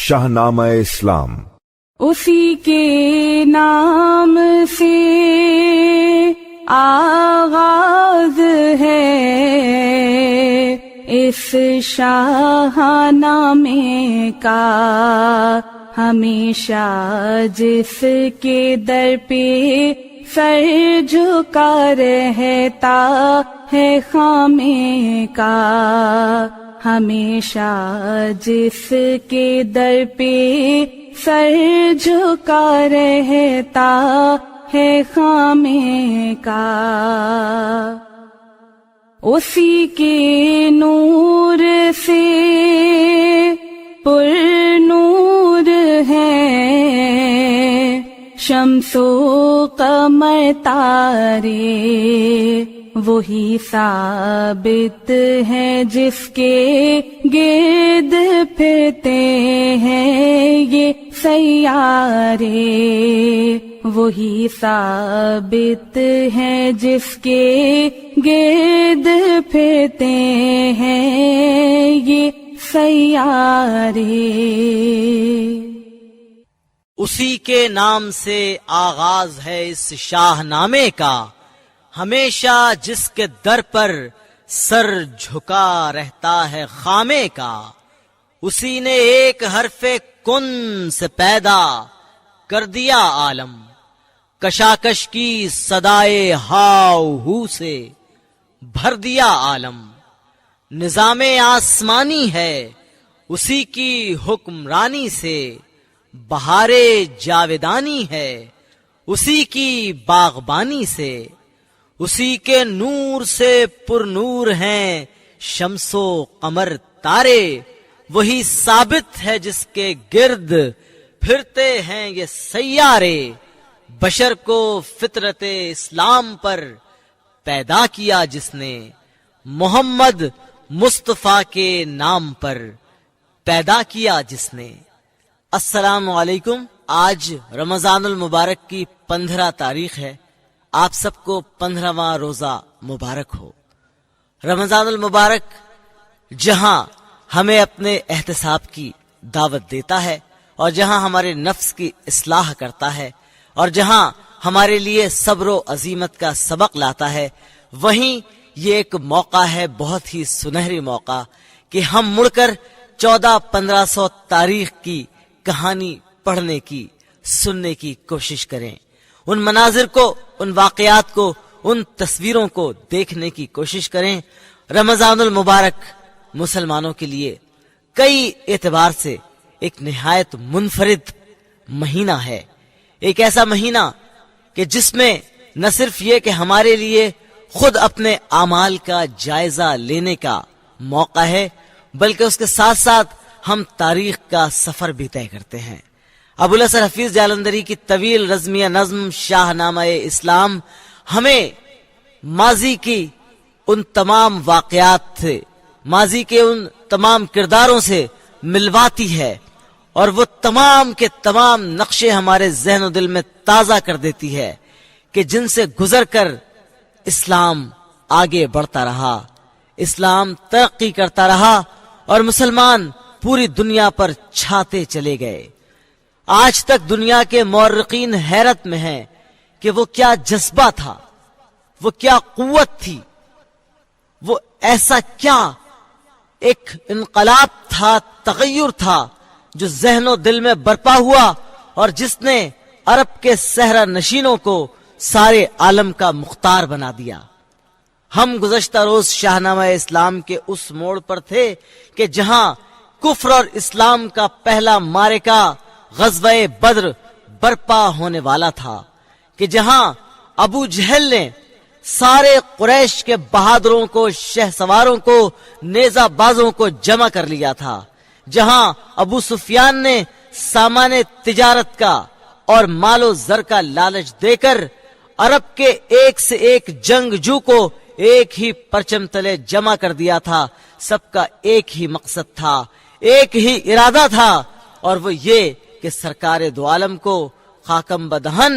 شاہنامہ اسلام۔ اسی کے نام سے آغاز ہے اس شاہنامے کا، ہمیشہ جس کے در پہ سر جھکا رہتا ہے خامے کا، ہمیشہ جس کے در پہ سر جھکا رہتا ہے خامے کا، اسی کے نور سے پر نور ہے شمس و قمر تارے، وہی ثابت ہے جس کے گرد پھرتے ہیں یہ سیارے، وہی ثابت ہے جس کے گرد پھرتے ہیں یہ سیارے۔ اسی کے نام سے آغاز ہے اس شاہ نامے کا، ہمیشہ جس کے در پر سر جھکا رہتا ہے خامے کا، اسی نے ایک حرف کن سے پیدا کر دیا عالم، کشاکش کی صدائے ہاؤ ہو سے بھر دیا عالم، نظام آسمانی ہے اسی کی حکمرانی سے، بہار جاویدانی ہے اسی کی باغبانی سے، اسی کے نور سے پر نور ہیں شمس و قمر تارے، وہی ثابت ہے جس کے گرد پھرتے ہیں یہ سیارے، بشر کو فطرت اسلام پر پیدا کیا جس نے، محمد مصطفیٰ کے نام پر پیدا کیا جس نے۔ السلام علیکم، آج رمضان المبارک کی 15 تاریخ ہے، آپ سب کو 15واں روزہ مبارک ہو۔ رمضان المبارک جہاں ہمیں اپنے احتساب کی دعوت دیتا ہے، اور جہاں ہمارے نفس کی اصلاح کرتا ہے، اور جہاں ہمارے لیے صبر و عزیمت کا سبق لاتا ہے، وہیں یہ ایک موقع ہے، بہت ہی سنہری موقع، کہ ہم مڑ کر 1400-1500 تاریخ کی کہانی پڑھنے کی، سننے کی کوشش کریں، ان مناظر کو، ان واقعات کو، ان تصویروں کو دیکھنے کی کوشش کریں۔ رمضان المبارک مسلمانوں کے لیے کئی اعتبار سے ایک نہایت منفرد مہینہ ہے، ایک ایسا مہینہ کہ جس میں نہ صرف یہ کہ ہمارے لیے خود اپنے اعمال کا جائزہ لینے کا موقع ہے، بلکہ اس کے ساتھ ساتھ ہم تاریخ کا سفر بھی طے کرتے ہیں۔ ابوالحسن حفیظ جالندھری کی طویل رزمیہ نظم شاہنامہ اسلام ہمیں ماضی کی ان تمام واقعات سے، ماضی کے ان تمام کرداروں سے ملواتی ہے، اور وہ تمام کے تمام نقشے ہمارے ذہن و دل میں تازہ کر دیتی ہے کہ جن سے گزر کر اسلام آگے بڑھتا رہا، اسلام ترقی کرتا رہا، اور مسلمان پوری دنیا پر چھاتے چلے گئے۔ آج تک دنیا کے مورخین حیرت میں ہیں کہ وہ کیا جذبہ تھا، وہ کیا قوت تھی، وہ ایسا کیا ایک انقلاب تھا، تغیر تھا جو ذہن و دل میں برپا ہوا، اور جس نے عرب کے صحرا نشینوں کو سارے عالم کا مختار بنا دیا۔ ہم گزشتہ روز شاہنامہ اسلام کے اس موڑ پر تھے کہ جہاں کفر اور اسلام کا پہلا معرکہ غزوہ بدر برپا ہونے والا تھا، کہ جہاں ابو جہل نے سارے قریش کے بہادروں کو، شہ سواروں کو، نیزہ بازوں کو جمع کر لیا تھا، جہاں ابو سفیان نے سامان تجارت کا اور مال و زر کا لالچ دے کر عرب کے ایک سے ایک جنگجو کو ایک ہی پرچم تلے جمع کر دیا تھا، سب کا ایک ہی مقصد تھا، ایک ہی ارادہ تھا، اور وہ یہ کہ سرکار دو عالم کو خاکم بدہن،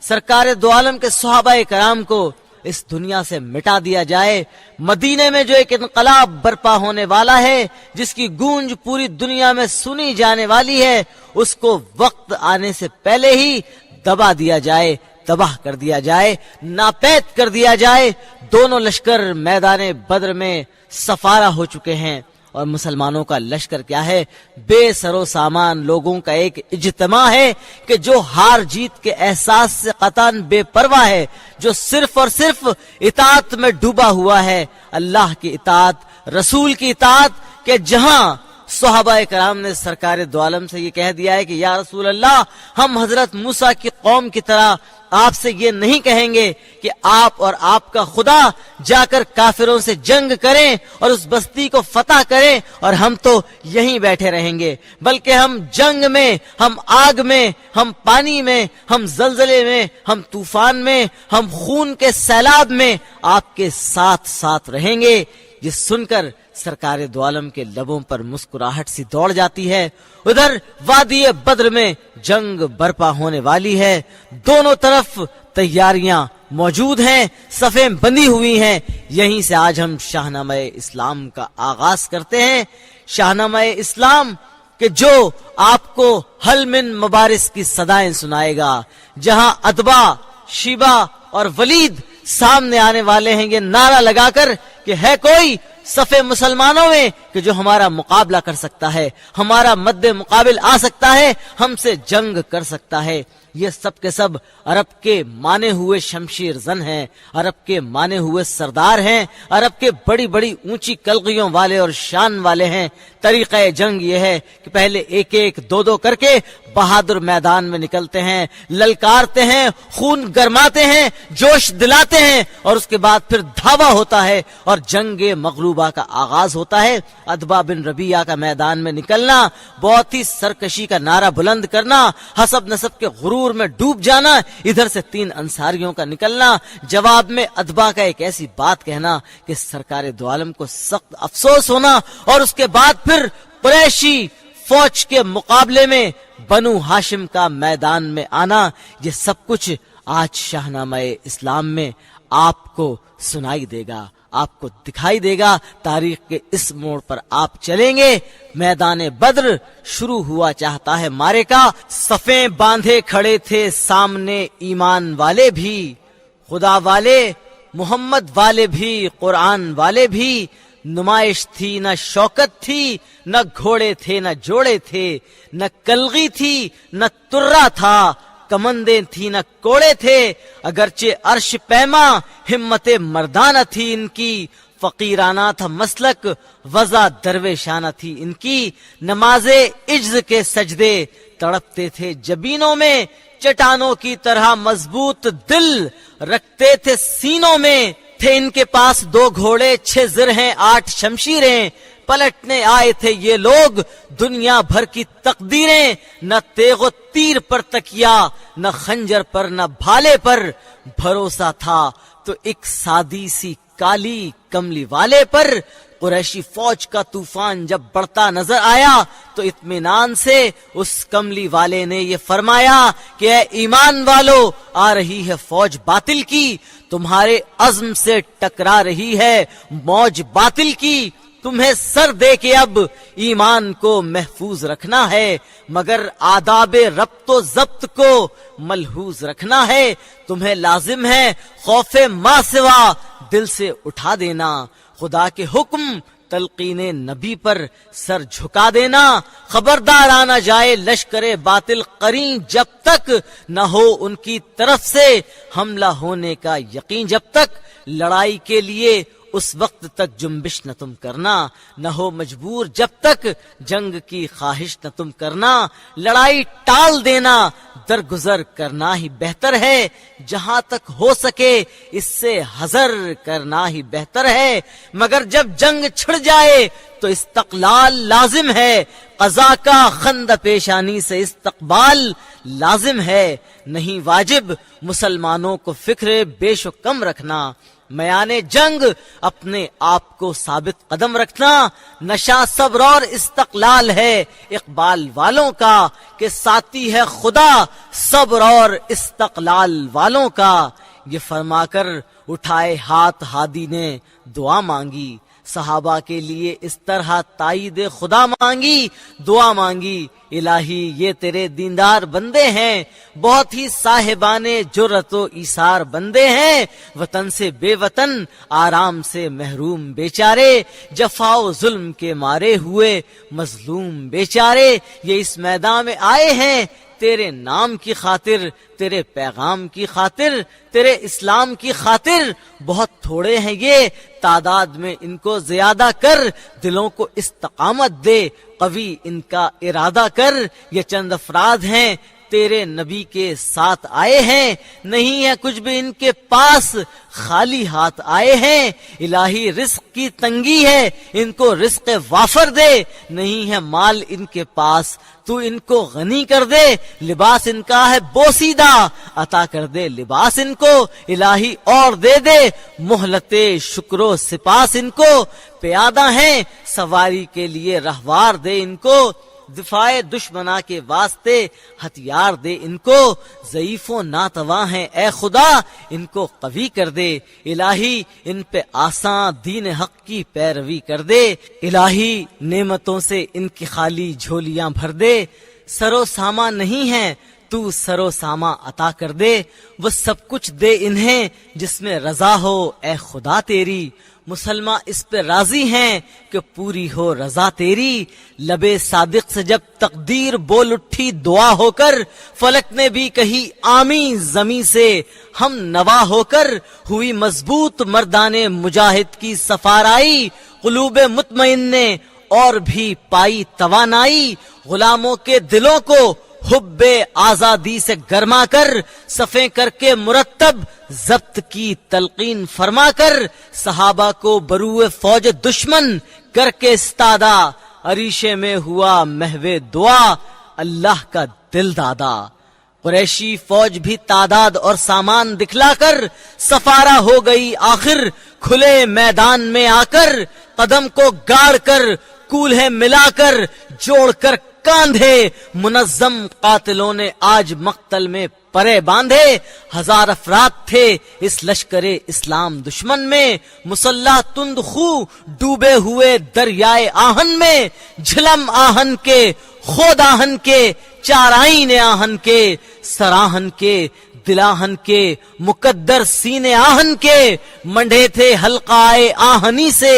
سرکار دو عالم کے صحابہ کرام کو اس دنیا سے مٹا دیا جائے۔ مدینے میں جو ایک انقلاب برپا ہونے والا ہے، جس کی گونج پوری دنیا میں سنی جانے والی ہے، اس کو وقت آنے سے پہلے ہی دبا دیا جائے، تباہ کر دیا جائے، ناپید کر دیا جائے۔ دونوں لشکر میدان بدر میں سفارہ ہو چکے ہیں، اور مسلمانوں کا لشکر کیا ہے؟ بے سر و سامان لوگوں کا ایک اجتماع ہے کہ جو ہار جیت کے احساس سے قطعاً بے پرواہ ہے، جو صرف اور صرف اطاعت میں ڈوبا ہوا ہے، اللہ کی اطاعت، رسول کی اطاعت، کہ جہاں صحابہ کرام نے سرکار دو عالم سے یہ کہہ دیا ہے کہ یا رسول اللہ، ہم حضرت موسیٰ کی قوم کی طرح آپ سے یہ نہیں کہیں گے کہ آپ اور آپ کا خدا جا کر کافروں سے جنگ کریں اور اس بستی کو فتح کریں اور ہم تو یہیں بیٹھے رہیں گے، بلکہ ہم جنگ میں، ہم آگ میں، ہم پانی میں، ہم زلزلے میں، ہم طوفان میں، ہم خون کے سیلاب میں آپ کے ساتھ ساتھ رہیں گے۔ یہ سن کر سرکار دو عالم کے لبوں پر مسکراہٹ سی دوڑ جاتی ہے۔ ادھر وادی بدر میں جنگ برپا ہونے والی ہے، دونوں طرف تیاریاں موجود ہیں، صفیں بندی ہوئی ہیں۔ یہیں سے آج ہم شاہنامہ اسلام کا آغاز کرتے ہیں۔ شاہنامہ اسلام کہ جو آپ کو حل من مبارز کی صدائیں سنائے گا، جہاں اتبا، شیبہ اور ولید سامنے آنے والے ہیں یہ نعرہ لگا کر کہ ہے کوئی صفے مسلمانوں میں کہ جو ہمارا مقابلہ کر سکتا ہے، ہمارا مد مقابل آ سکتا ہے، ہم سے جنگ کر سکتا ہے۔ یہ سب کے سب عرب کے مانے ہوئے شمشیر زن ہیں، عرب کے مانے ہوئے سردار ہیں، عرب کے بڑی بڑی اونچی کلغیوں والے اور شان والے ہیں۔ طریقہ جنگ یہ ہے کہ پہلے ایک ایک دو دو کر کے بہادر میدان میں نکلتے ہیں، للکارتے ہیں، خون گرماتے ہیں، جوش دلاتے ہیں، اور اس کے بعد پھر دھاوا ہوتا ہے اور جنگ مغلوبہ کا آغاز ہوتا ہے۔ اتبا بن ربیعہ کا میدان میں نکلنا، بہت ہی سرکشی کا نعرہ بلند کرنا، حسب نسب کے غرور میں ڈوب جانا، ادھر سے 3 انصاریوں کا نکلنا، جواب میں اتبا کا ایک ایسی بات کہنا کہ سرکار دو عالم کو سخت افسوس ہونا، اور اس کے بعد پھر قریشی فوج کے مقابلے میں بنو ہاشم کا میدان میں آنا۔ یہ سب کچھ آج شاہنامہ اسلام میں آپ کو سنائی دے گا، آپ کو دکھائی دے گا۔ تاریخ کے اس موڑ پر آپ چلیں گے، میدان بدر شروع ہوا چاہتا ہے مارے کا، صفیں باندھے کھڑے تھے سامنے ایمان والے بھی، خدا والے، محمد والے بھی، قرآن والے بھی۔ نمائش تھی نہ شوکت تھی، نہ گھوڑے تھے نہ جوڑے تھے، نہ کلغی تھی نہ ترا تھا، کمندیں تھی نہ کوڑے تھے، اگرچہ عرش پیما ہمت مردانہ تھی ان کی، فقیرانہ تھا مسلک وضع درویشانہ تھی ان کی، نماز عجز کے سجدے تڑپتے تھے جبینوں میں، چٹانوں کی طرح مضبوط دل رکھتے تھے سینوں میں، تھے ان کے پاس 2 گھوڑے 6 زرہیں 8 شمشیریں، پلٹنے آئے تھے یہ لوگ دنیا بھر کی تقدیریں، نہ تیغ و تیر پر تکیا، نہ خنجر پر نہ بھالے پر بھروسہ تھا، تو ایک سادی سی کالی کملی والے پر۔ قریشی فوج کا طوفان جب بڑھتا نظر آیا تو اطمینان سے اس کملی والے نے یہ فرمایا کہ اے ایمان والو، آ رہی ہے فوج باطل کی، تمہارے عزم سے ٹکرا رہی ہے موج باطل کی، تمہیں سر دے کے اب ایمان کو محفوظ رکھنا ہے، مگر آداب ربط و ضبط کو ملحوظ رکھنا ہے، تمہیں لازم ہے خوف ما سوا دل سے اٹھا دینا، خدا کے حکم تلقین نبی پر سر جھکا دینا، خبردار آنا جائے لشکر باطل قرین جب تک نہ ہو ان کی طرف سے حملہ ہونے کا یقین، جب تک لڑائی کے لیے اس وقت تک جنبش نہ تم کرنا، نہ ہو مجبور جب تک جنگ کی خواہش نہ تم کرنا، لڑائی ٹال دینا درگزر کرنا ہی بہتر ہے، جہاں تک ہو سکے اس سے حذر کرنا ہی بہتر ہے، مگر جب جنگ چھڑ جائے تو استقلال لازم ہے، قضا کا خند پیشانی سے استقبال لازم ہے، نہیں واجب مسلمانوں کو فکر بیش و کم رکھنا، میان جنگ اپنے آپ کو ثابت قدم رکھنا، نشہ صبر اور استقلال ہے اقبال والوں کا، کہ ساتھی ہے خدا صبر اور استقلال والوں کا، یہ فرما کر اٹھائے ہاتھ ہادی نے دعا مانگی، صحابہ کے لیے اس طرح تائید خدا مانگی، دعا مانگی، الہی یہ تیرے دیندار بندے ہیں، بہت ہی صاحبان جرت و ایثار بندے ہیں، وطن سے بے وطن، آرام سے محروم بیچارے، جفا و ظلم کے مارے ہوئے مظلوم بیچارے، یہ اس میدان میں آئے ہیں تیرے نام کی خاطر، تیرے پیغام کی خاطر، تیرے اسلام کی خاطر، بہت تھوڑے ہیں یہ، تعداد میں ان کو زیادہ کر، دلوں کو استقامت دے، قوی ان کا ارادہ کر، یہ چند افراد ہیں تیرے نبی کے ساتھ آئے ہیں، نہیں ہے کچھ بھی ان کے پاس، خالی ہاتھ آئے ہیں، الہی رزق کی تنگی ہے، ان کو رزق وافر دے، نہیں ہے مال ان کے پاس، تو ان کو غنی کر دے، لباس ان کا ہے بوسیدہ، عطا کر دے لباس ان کو، الہی اور دے دے، مہلت شکر و سپاس ان کو، پیادہ ہیں سواری کے لیے رہوار دے ان کو، دفاع دشمنا کے واسطے ہتھیار دے ان کو، ضعیف و ناتواں ہیں اے خدا، ان کو قوی کر دے، الہی ان پہ آسان دین حق کی پیروی کر دے، الہی نعمتوں سے ان کی خالی جھولیاں بھر دے، سر و سامان نہیں ہے تو سر و سامان عطا کر دے، وہ سب کچھ دے انہیں جس میں رضا ہو اے خدا تیری، مسلمان اس پہ راضی ہیں کہ پوری ہو رضا تیری، لبے صادق سے جب تقدیر بول اٹھی دعا ہو کر، فلک نے بھی کہی آمین زمیں سے ہم نوا ہو کر، ہوئی مضبوط مردان مجاہد کی سفارائی، قلوب مطمئن نے اور بھی پائی توانائی، غلاموں کے دلوں کو حب آزادی سے گرما کر، صفیں کر کے مرتب ضبط کی تلقین فرما کر، صحابہ کو بروئے فوج دشمن کر کے استادا، عریشے میں ہوا محو دعا، اللہ کا دل دادا، قریشی فوج بھی تعداد اور سامان دکھلا کر سفارہ ہو گئی آخر، کھلے میدان میں آ کر قدم کو گاڑ کر، کولہے ملا کر جوڑ کر کاندھے، منظم قاتلوں نے آج مقتل میں پرے باندھے، 1000 افراد تھے اس لشکر اسلام دشمن میں، مسلح تند خو ڈوبے ہوئے دریائے آہن میں، جھلم آہن کے خود آہن کے چارائین آہن کے، سراہن کے دلاہن کے مقدر سینے آہن کے، منڈے تھے حلقائے آہنی سے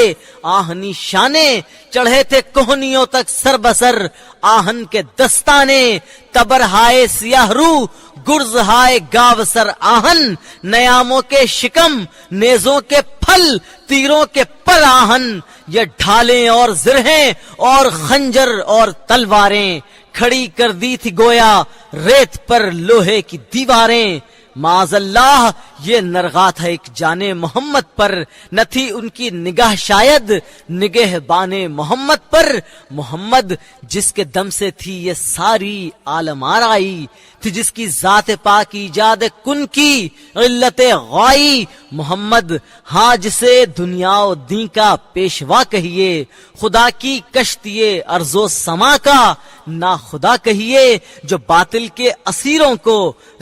آہنی شانے، چڑھے تھے کوہنیوں تک سر بسر آہن کے دستانے، تبر ہائے سیاہ رو گرز ہائے گاو سر آہن، نیاموں کے شکم نیزوں کے پھل تیروں کے پر آہن، یہ ڈھالیں اور زرہیں اور خنجر اور تلواریں، کھڑی کر دی تھی گویا ریت پر لوہے کی دیواریں، معاذ اللہ یہ نرغا تھا ایک جانے محمد پر، نہ تھی ان کی نگاہ شاید نگہ بانے محمد پر، محمد جس کے دم سے تھی یہ ساری عالم آرائی، تھی جس کی ذات پاک ایجاد کن کی علت غائی، محمد ہاں جسے دنیا و دین کا پیشوا کہیے، خدا کی کشتی ارض و سما کا نا خدا کہیے، جو باطل کے اسیروں کو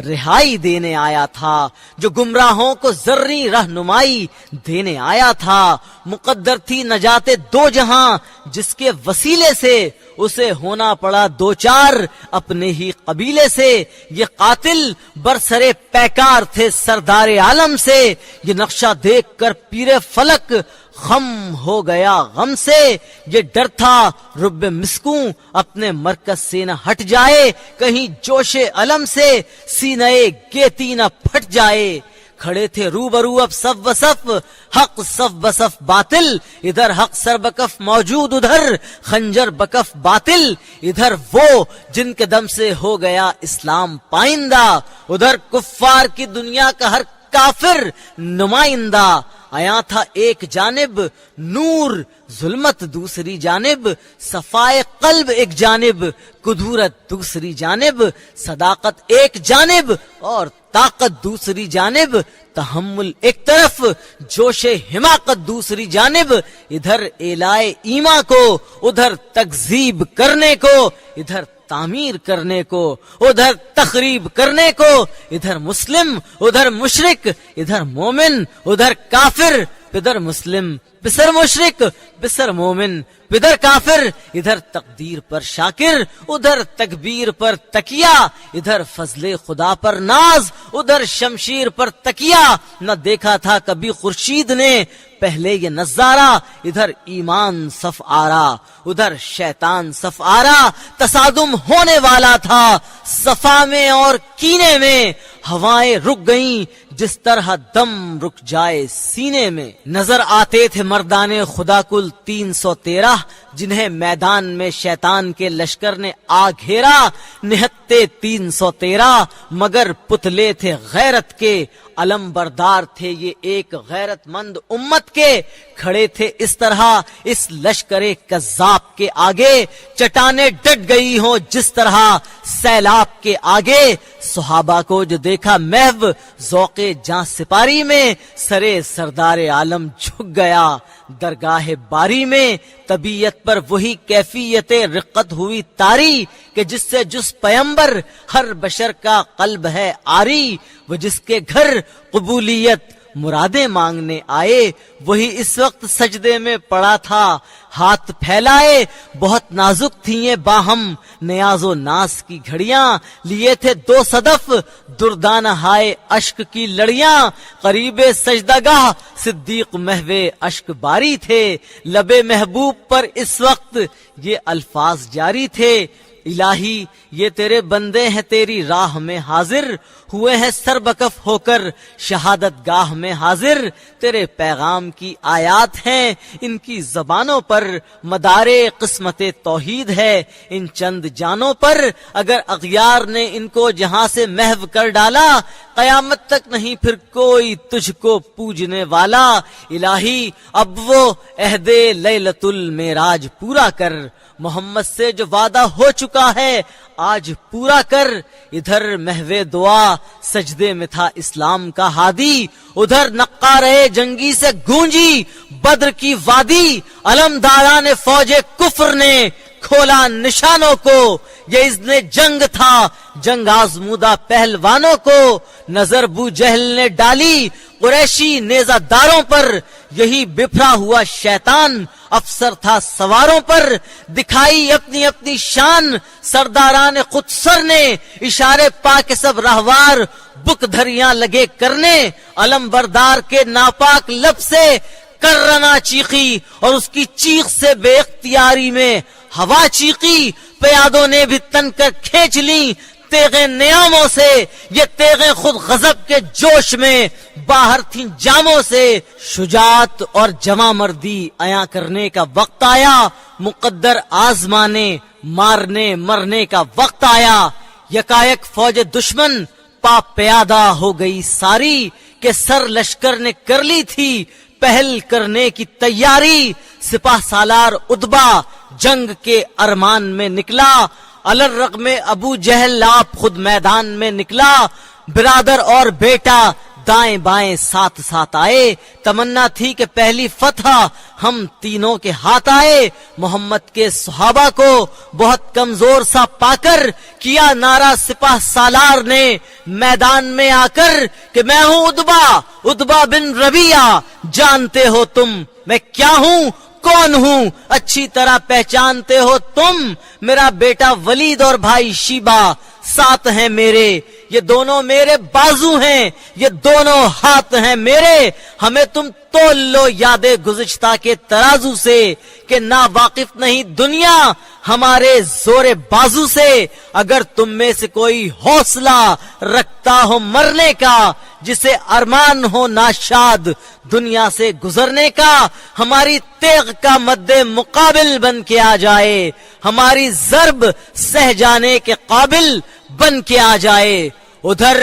رہائی دینے آیا تھا، جو گمراہوں کو ذرّی رہنمائی دینے آیا تھا، مقدر تھی نجات دو جہاں جس کے وسیلے سے اسے ہونا پڑا دو چار اپنے ہی قبیلے سے، یہ قاتل برسرے پیکار تھے سردار عالم سے، یہ نقشہ دیکھ کر پیر فلک غم ہو گیا غم سے، یہ ڈر تھا رب مسکوں اپنے مرکز سے نہ ہٹ جائے، کہیں جوش علم سے سینے گیتی نہ پھٹ جائے، کھڑے تھے روبرو اب صف بصف حق صف بصف باطل، ادھر حق سر بکف موجود ادھر خنجر بکف باطل، ادھر وہ جن کے دم سے ہو گیا اسلام پائندہ، ادھر کفار کی دنیا کا ہر کافر نمائندہ، آیا تھا ایک جانب نور ظلمت دوسری جانب، صفائے قلب ایک جانب کدورت دوسری جانب، صداقت ایک جانب اور طاقت دوسری جانب، تحمل ایک طرف جوش حماقت دوسری جانب، ادھر اعلائے ایمان کو ادھر تکذیب کرنے کو، ادھر تعمیر کرنے کو، ادھر تخریب کرنے کو، ادھر مسلم ادھر مشرک، ادھر مومن ادھر کافر، پدر مسلم پسر مشرک، پسر مومن پدر کافر، ادھر تقدیر پر شاکر ادھر تکبیر پر تکیہ، ادھر فضل خدا پر ناز ادھر شمشیر پر تکیہ، نہ دیکھا تھا کبھی خورشید نے پہلے یہ نظارہ، ادھر ایمان صف آرا ادھر شیطان صف آرا، تصادم ہونے والا تھا صفا میں اور کینے میں، ہوائیں رک گئیں جس طرح دم رک جائے سینے میں۔ نظر آتے تھے مردان خدا کل 313، جنہیں میدان میں شیطان کے لشکر نے آ گھیرا، نہتے 313 مگر پتلے تھے غیرت کے، علم بردار تھے یہ ایک غیرت مند امت کے، کھڑے تھے اس طرح اس لشکر کذاب کے آگے، چٹانیں ڈٹ گئی ہوں جس طرح سیلاب کے آگے۔ صحابہ کو جو دیکھا محو ذوق جاں سپاری میں، سرے سردار عالم جھک گیا درگاہ باری میں، طبیعت پر وہی کیفیت رقت ہوئی طاری کہ جس سے جس پیمبر ہر بشر کا قلب ہے آری، وہ جس کے گھر قبولیت مرادیں مانگنے آئے، وہی اس وقت سجدے میں پڑا تھا ہاتھ پھیلائے، بہت نازک تھیں یہ باہم نیاز و ناز کی گھڑیاں، لیے تھے 2 صدف دردانہ ہائے اشک کی لڑیاں، قریب سجدہ گاہ صدیق محو اشک باری تھے، لب محبوب پر اس وقت یہ الفاظ جاری تھے، الہی یہ تیرے بندے ہیں تیری راہ میں حاضر، ہوئے ہیں سربکف ہو کر شہادت گاہ میں حاضر، تیرے پیغام کی آیات ہیں ان کی زبانوں پر، مدار قسمت توحید ہے ان چند جانوں پر، اگر اغیار نے ان کو جہاں سے محو کر ڈالا، قیامت تک نہیں پھر کوئی تجھ کو پوجنے والا، الہی اب وہ عہد لیلۃ المعراج پورا کر، محمد سے جو وعدہ ہو چکا ہے آج پورا کر، ادھر محو دعا سجدے میں تھا اسلام کا ہادی، ادھر نقارے جنگی سے گونجی بدر کی وادی، علمداران فوج کفر نے کھولا نشانوں کو، یہ اذن جنگ تھا جنگ آزمودہ پہلوانوں کو، نظر بو جہل نے ڈالی قریشی نیزہ داروں پر، یہی بپھرا ہوا شیطان افسر تھا سواروں پر، دکھائی اپنی اپنی شان سرداران خودسر نے، اشارے پا کے سب رہوار بک دھریاں لگے کرنے، علم بردار کے ناپاک لب سے کرنا چیخی اور اس کی چیخ سے بے اختیاری میں ہوا چیخی، پیادوں نے بھی تن کر کھینچ لی تیغیں نیاموں سے، یہ تیغیں خود غضب کے جوش میں باہر تھیں جاموں سے، شجاعت اور جمع مردی عیاں کرنے کا وقت آیا، مقدر آزمانے مارنے مرنے کا وقت آیا، یکایک فوج دشمن پا پیادہ ہو گئی ساری، کہ سر لشکر نے کر لی تھی پہل کرنے کی تیاری، سپاہ سالار اتبا جنگ کے ارمان میں نکلا، الرغم ابو جہل آپ خود میدان میں نکلا، برادر اور بیٹا دائیں بائیں ساتھ ساتھ آئے، تمنا تھی کہ پہلی فتح ہم تینوں کے ہاتھ آئے، محمد کے صحابہ کو بہت کمزور سا پا کر کیا نعرہ سپاہ سالار نے میدان میں آ کر کہ میں ہوں اتبا بن ربیعہ، جانتے ہو تم میں کیا ہوں کون ہوں، اچھی طرح پہچانتے ہو تم، میرا بیٹا ولید اور بھائی شیبہ ساتھ ہیں میرے، یہ دونوں میرے بازو ہیں، یہ دونوں ہاتھ ہیں میرے، ہمیں تم تول لو یاد گزشتہ کے ترازو سے، کہ نا واقف نہیں دنیا ہمارے زور بازو سے، اگر تم میں سے کوئی حوصلہ رکھتا ہو مرنے کا، جسے ارمان ہو ناشاد دنیا سے گزرنے کا، ہماری تیغ کا مد مقابل بن کے آ جائے، ہماری ضرب سہ جانے کے قابل بن کے آ جائے۔ ادھر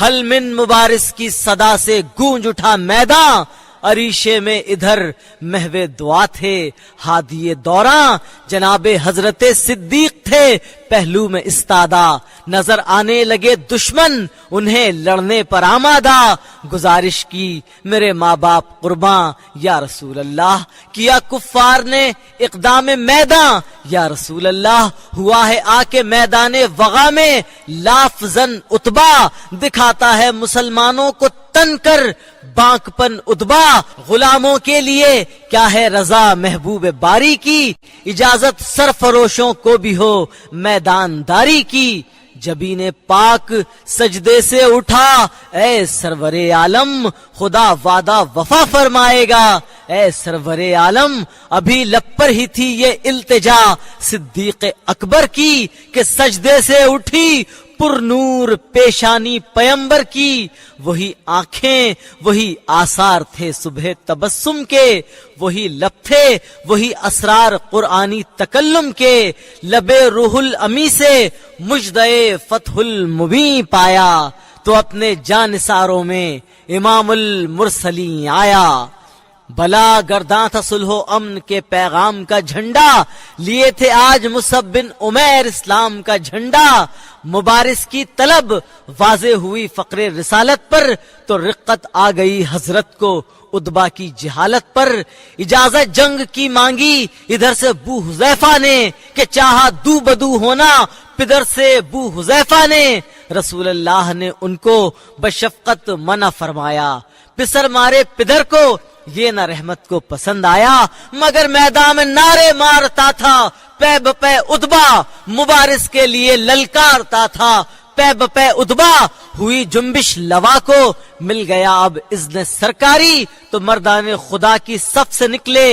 حل من مبارز کی صدا سے گونج اٹھا میدان، عریشے میں ادھر محو دعا تھے، ہادی دوراں جناب حضرت صدیق تھے پہلو میں استادہ، نظر آنے لگے دشمن انہیں لڑنے پر آمادہ، گزارش کی میرے ماں باپ قرباں یا رسول اللہ، کیا کفار نے اقدام میداں یا رسول اللہ، ہوا ہے آ کے میدان وغا میں لافزن اتبا، دکھاتا ہے مسلمانوں کو تن کر بانک پن ادبا، غلاموں کے لیے کیا ہے رضا محبوب باری کی، اجازت سرفروشوں کو بھی ہو میدان داری کی، جبین پاک سجدے سے اٹھا اے سرور عالم، خدا وعدہ وفا فرمائے گا، اے سرور عالم، ابھی لب پر ہی تھی یہ التجا صدیق اکبر کی کہ سجدے سے اٹھی پر نور پیشانی پیمبر کی، وہی آنکھیں وہی آثار تھے صبح تبسم کے، وہی لب تھے وہی اسرار قرآنی تکلم کے، لب روح الامی سے مجدے فتح المبین پایا، تو اپنے جانثاروں میں امام المرسلین آیا، بلا گرداں تھا صلح و امن کے پیغام کا جھنڈا، لیے تھے آج مصعب بن عمیر اسلام کا جھنڈا، مبارز کی طلب واضح ہوئی فقر رسالت پر، تو رقت آ گئی حضرت کو اتبا کی جہالت پر، اجازت جنگ کی مانگی ادھر سے بو حذیفہ نے، کہ چاہا دو بدو ہونا پدر سے بو حذیفہ نے، رسول اللہ نے ان کو بشفقت منع فرمایا، پسر مارے پدر کو یہ نہ رحمت کو پسند آیا، مگر میدان میں نعرے مارتا تھا پے بپے اتبا، مبارز کے لیے للکارتا تھا پے بپے اتبا، ہوئی جنبش لوا کو مل گیا اب اذن سرکاری، تو مردان خدا کی صف سے نکلے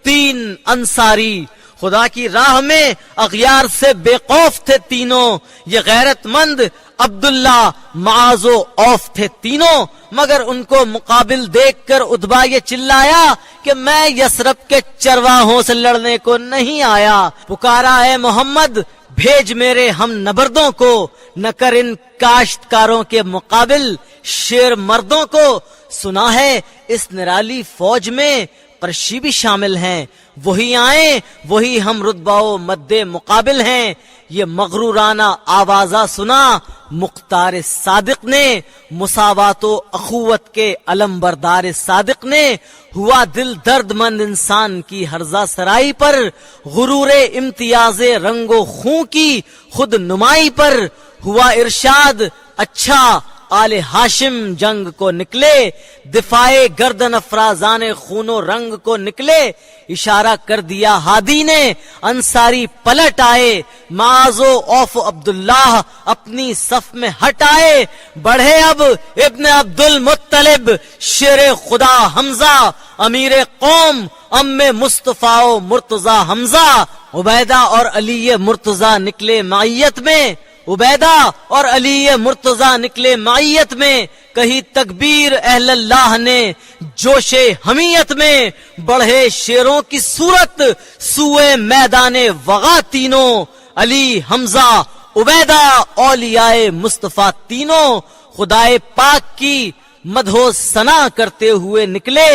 3 انصاری، خدا کی راہ میں اغیار سے بے خوف تھے تینوں، یہ غیرت مند عبداللہ معاذ و اوف تھے تینوں، مگر ان کو مقابل دیکھ کر اتبا یہ چلایا کہ میں یثرب کے چرواہوں سے لڑنے کو نہیں آیا، پکارا ہے محمد بھیج میرے ہم نبردوں کو، نہ کر ان کاشتکاروں کے مقابل شیر مردوں کو، سنا ہے اس نرالی فوج میں قرشی بھی شامل ہیں، وہی آئیں وہی ہم رتبہ و مد مقابل ہیں، یہ مغرورانہ آوازہ سنا مختار صادق نے، مساوات و اخوت کے علم بردار صادق نے، ہوا دل درد مند انسان کی ہرزہ سرائی پر، غرور امتیاز رنگ و خون کی خود نمائی پر، ہوا ارشاد اچھا آل ہاشم جنگ کو نکلے، دفاع گردن افرازان خون و رنگ کو نکلے، اشارہ کر دیا ہادی نے، انصاری پلٹ آئے، معاذ و اوف عبداللہ اپنی صف میں ہٹ آئے، بڑھے اب ابن عبد المطلب شیر خدا حمزہ، امیر قوم ام مصطفیٰ و مرتضی حمزہ، عبیدہ اور علی مرتضی نکلے معیت میں، عبیدہ اور علی مرتضی نکلے معیت میں، کہی تکبیر اہل اللہ نے جوش حمیت میں، بڑھے شیروں کی صورت سوئے میدان وغا تینوں، علی حمزہ عبیدہ اولیاء مصطفیٰ تینوں، خدائے پاک کی مدحو ثنا کرتے ہوئے نکلے،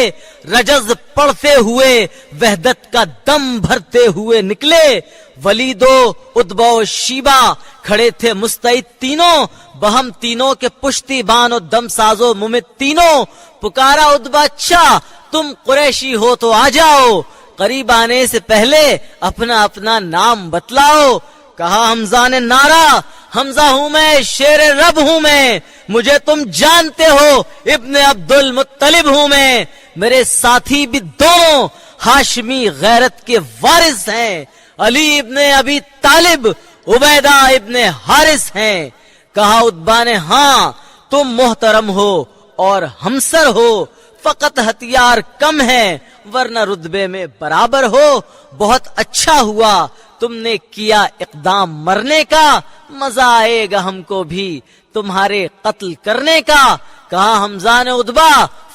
رجز پڑھتے ہوئے وحدت کا دم بھرتے ہوئے نکلے، ولید و اتبا و شیبہ کھڑے تھے مستعد تینوں، بہم تینوں کے پشتی بان و دم ساز و ممت تینوں، پکارا اتبا اچھا تم قریشی ہو تو آ جاؤ، قریب آنے سے پہلے اپنا اپنا نام بتلاؤ، کہا حمزہ نے نعرہ حمزہ ہوں میں شیر رب ہوں میں، مجھے تم جانتے ہو ابن عبد المطلب ہوں میں، میرے ساتھی بھی دونوں ہاشمی غیرت کے وارث ہیں، علی ابن ابی طالب عبیدہ ابن حارث ہیں، کہا اتبا نے ہاں تم محترم ہو اور ہمسر ہو، فقط ہتھیار کم ہے ورنہ رتبے میں برابر ہو، بہت اچھا ہوا تم نے کیا اقدام مرنے کا، مزہ آئے گا ہم کو بھی تمہارے قتل کرنے کا، کہا حمزہ نے اتبا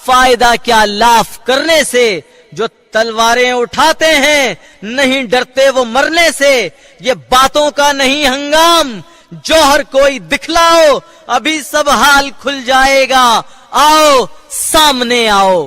فائدہ کیا لاف کرنے سے، جو تلواریں اٹھاتے ہیں نہیں ڈرتے وہ مرنے سے، یہ باتوں کا نہیں ہنگام، جوہر کوئی دکھلاؤ ابھی سب حال کھل جائے گا، آؤ سامنے آؤ،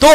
2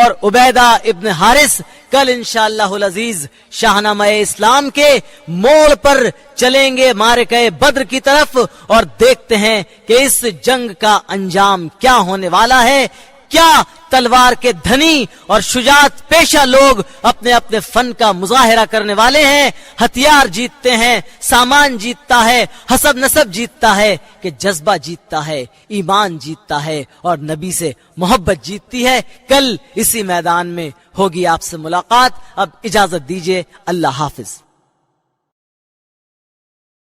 اور عبیدہ ابن حارث کل انشاءاللہ العزیز شاہنامہ اسلام کے موڑ پر چلیں گے معرکہ بدر کی طرف اور دیکھتے ہیں کہ اس جنگ کا انجام کیا ہونے والا ہے، کیا تلوار کے دھنی اور شجاعت پیشہ لوگ اپنے اپنے فن کا مظاہرہ کرنے والے ہیں، ہتھیار جیتتے ہیں، سامان جیتتا ہے، حسب نسب جیتتا ہے، کہ جذبہ جیتتا ہے، ایمان جیتتا ہے اور نبی سے محبت جیتتی ہے۔ کل اسی میدان میں ہوگی آپ سے ملاقات۔ اب اجازت دیجیے، اللہ حافظ۔